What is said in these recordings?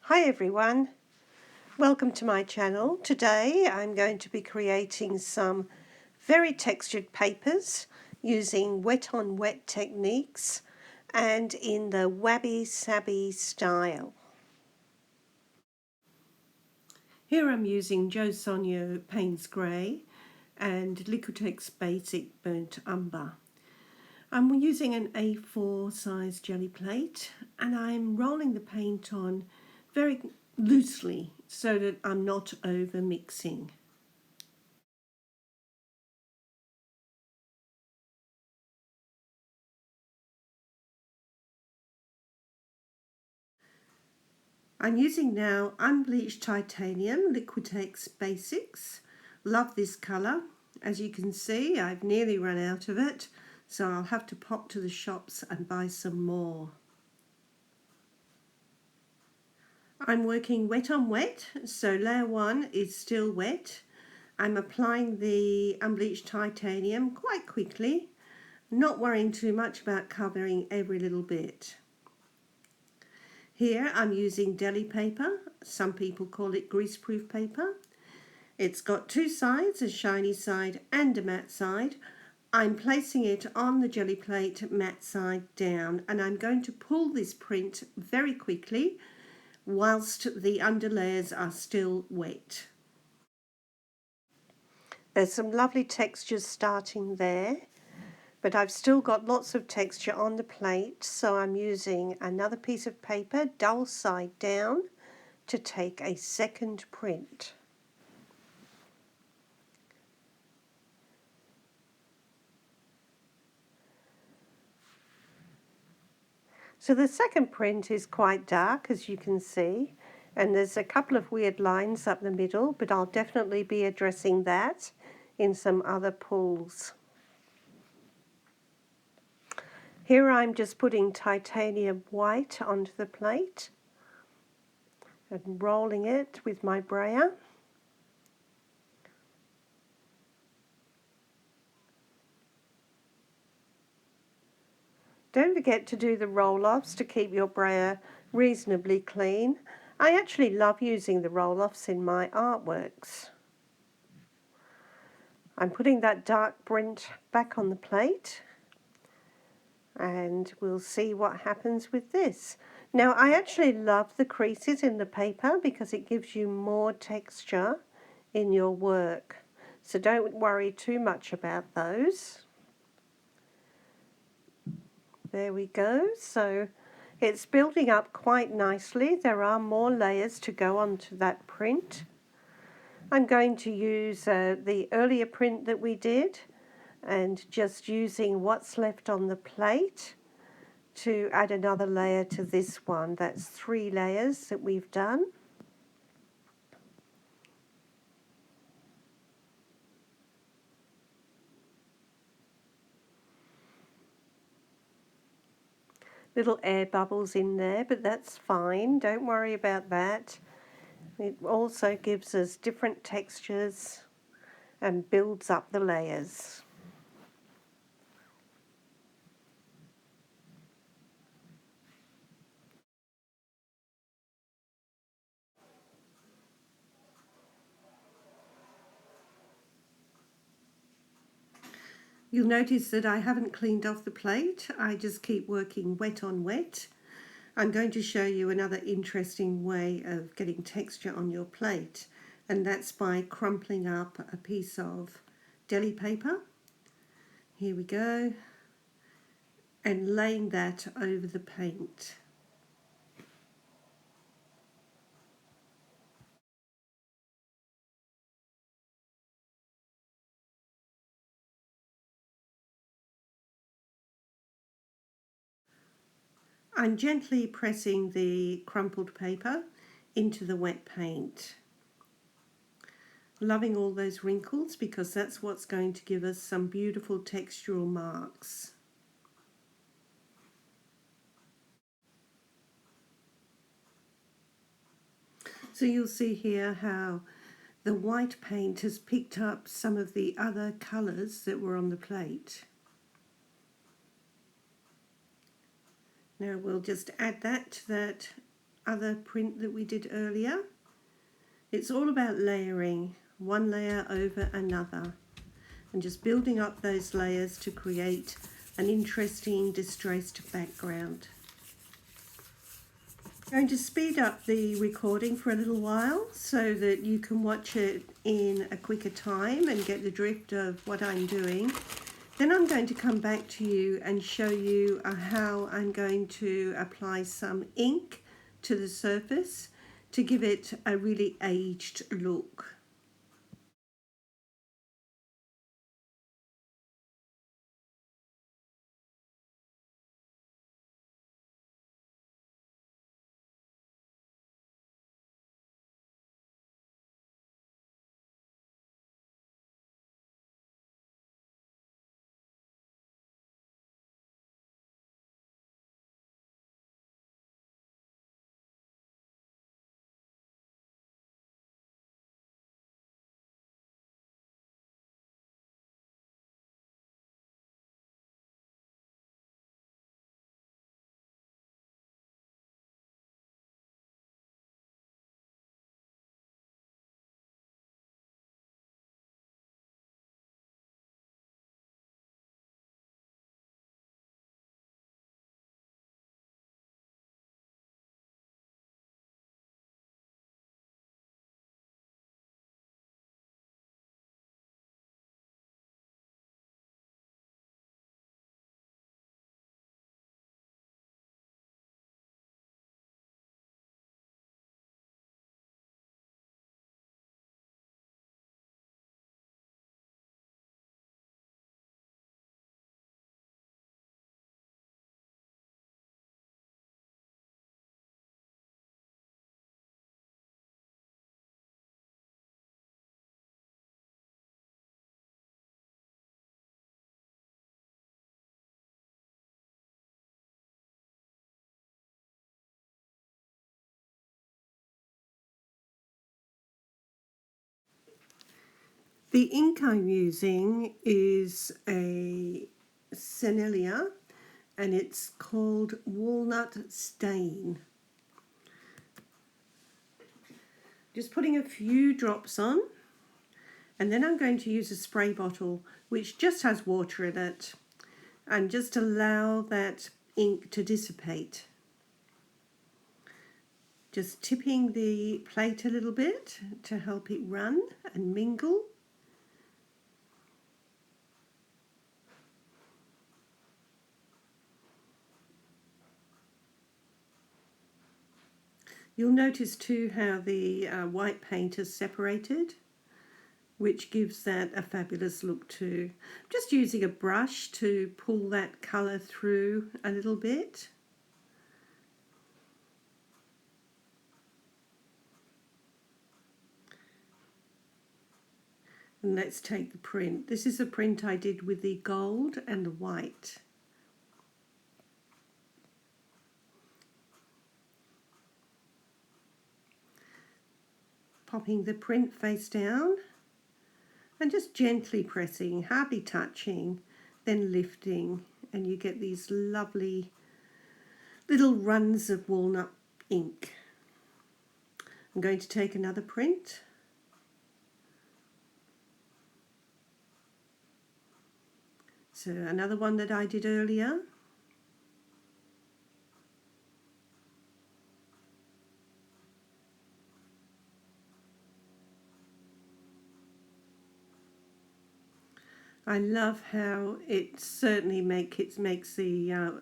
Hi everyone, welcome to my channel. Today I'm going to be creating some very textured papers using wet on wet techniques and in the Wabi Sabi style. Here I'm using JoSonja Payne's Grey and Liquitex Basic Burnt Umber. I'm using an A4 size Gelli Plate and I'm rolling the paint on very loosely so that I'm not over mixing. I'm using now Unbleached Titanium Liquitex Basics. Love this colour. As you can see, I've nearly run out of it, so I'll have to pop to the shops and buy some more. I'm working wet on wet, so layer 1 is still wet. I'm applying the Unbleached Titanium quite quickly, not worrying too much about covering every little bit. Here I'm using deli paper, some people call it greaseproof paper. It's got two sides, a shiny side and a matte side. I'm placing it on the Gelli Plate matte side down, and I'm going to pull this print very quickly whilst the underlayers are still wet. There's some lovely textures starting there, but I've still got lots of texture on the plate, so I'm using another piece of paper, dull side down, to take a second print. So the second print is quite dark, as you can see, and there's a couple of weird lines up the middle, but I'll definitely be addressing that in some other pulls. Here I'm just putting titanium white onto the plate and rolling it with my brayer. Don't forget to do the roll-offs to keep your brayer reasonably clean. I actually love using the roll-offs in my artworks. I'm putting that dark print back on the plate and we'll see what happens with this. Now I actually love the creases in the paper because it gives you more texture in your work. So don't worry too much about those. There we go. So it's building up quite nicely. There are more layers to go onto that print. I'm going to use the earlier print that we did and just using what's left on the plate to add another layer to this one. That's 3 layers that we've done. Little air bubbles in there, but that's fine. Don't worry about that. It also gives us different textures and builds up the layers. You'll notice that I haven't cleaned off the plate. I just keep working wet on wet. I'm going to show you another interesting way of getting texture on your plate, and that's by crumpling up a piece of deli paper. Here we go. And laying that over the paint. I'm gently pressing the crumpled paper into the wet paint. Loving all those wrinkles because that's what's going to give us some beautiful textural marks. So you'll see here how the white paint has picked up some of the other colours that were on the plate. Now we'll just add that to that other print that we did earlier. It's all about layering, one layer over another, and just building up those layers to create an interesting distressed background. I'm going to speed up the recording for a little while so that you can watch it in a quicker time and get the drift of what I'm doing. Then I'm going to come back to you and show you how I'm going to apply some ink to the surface to give it a really aged look. The ink I'm using is a Sennelier and it's called Walnut Stain. Just putting a few drops on, and then I'm going to use a spray bottle which just has water in it and just allow that ink to dissipate. Just tipping the plate a little bit to help it run and mingle. You'll notice too how the white paint is separated, which gives that a fabulous look too. I'm just using a brush to pull that colour through a little bit. And let's take the print. This is a print I did with the gold and the white. Popping the print face down and just gently pressing, hardly touching, then lifting, and you get these lovely little runs of walnut ink. I'm going to take another print. So another one that I did earlier. I love how it certainly makes the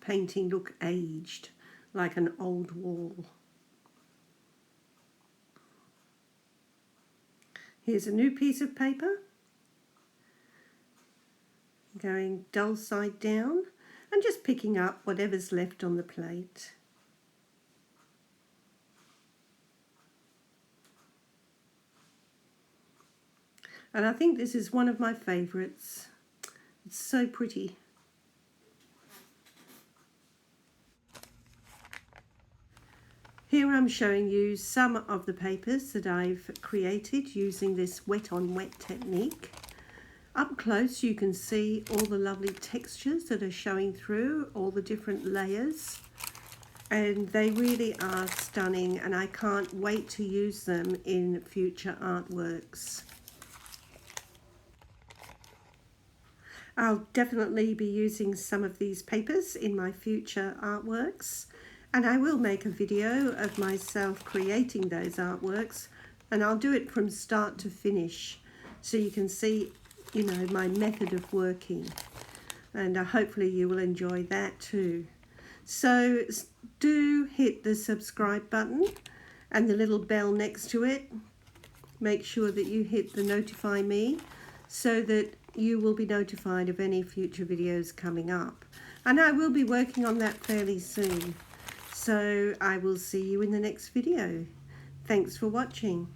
painting look aged, like an old wall. Here's a new piece of paper, going dull side down and just picking up whatever's left on the plate. And I think this is one of my favourites. It's so pretty. Here I'm showing you some of the papers that I've created using this wet on wet technique. Up close you can see all the lovely textures that are showing through, all the different layers. and they really are stunning, and I can't wait to use them in future artworks. I'll definitely be using some of these papers in my future artworks, and I will make a video of myself creating those artworks, and I'll do it from start to finish so you can see, you know, my method of working, and hopefully you will enjoy that too. So do hit the subscribe button and the little bell next to it. Make sure that you hit the notify me so that you will be notified of any future videos coming up. And I will be working on that fairly soon. So I will see you in the next video. Thanks for watching.